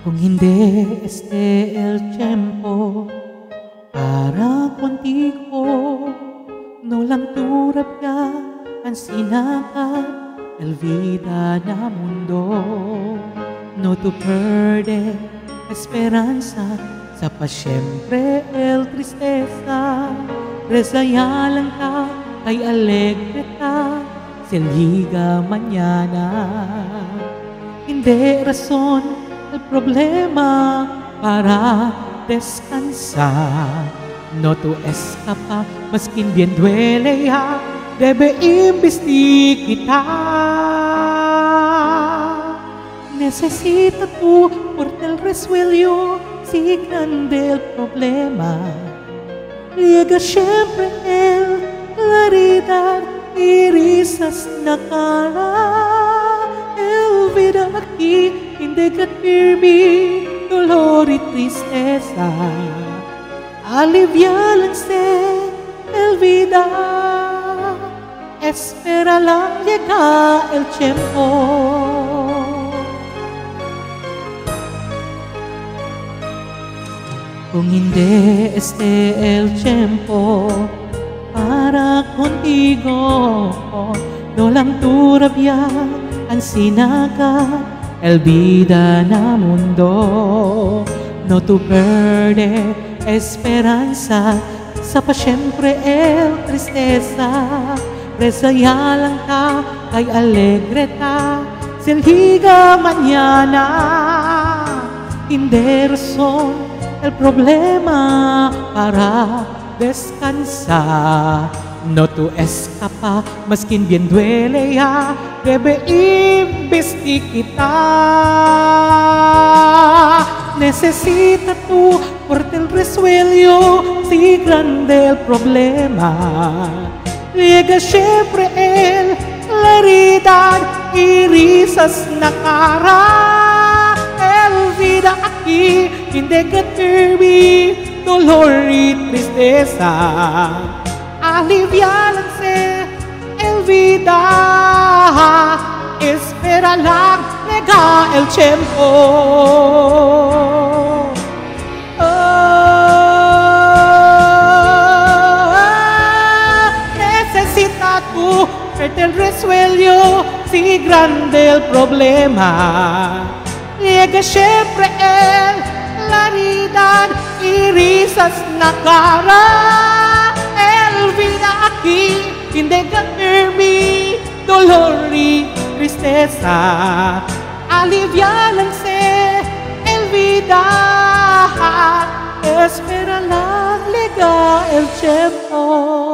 Kung hindi el tiempo para contigo, no lang turap ka ang sinakap, el vida na mundo. No tu perde esperanza, sa pa siempre el tristeza. Resaya lang ka, kay alegre ka, se liga mañana. Hindi rason el problema para descansar. No tu escapa, maskin bien duele ya, debe investigar. Necesita tu fuerte el resuello, si grande el problema. Llega siempre el claridad y risas na cara. El vida aquí indegativi, dolor y tristeza. Aliviálanse el vida, espera lang llega el tiempo. Kung hindi el tiempo para contigo, no lang turabya ang sinaga, el vida na mundo. No tu perde esperanza, sa pa siempre el tristeza. Resaya lang ka, kay alegre ta, se liga mañana. Hindi razón el problema para descansar. No tu escapa, maskin bien duele ya, debe investigar. Necesita tu fuerte el resuello, si grande el problema. Llega siempre el claridad y risas na cara. El vida aquí indegativi, dolor y tristeza. Aliviálanse el vida, espera lang llega el tiempo. Necesita tu fuerte el resuello, si grande el problema. Llega siempre el claridad y risas na cara. El vida aquí indegativi, dolor y tristeza. Aliviálanse el vida, espera lang llega el tiempo.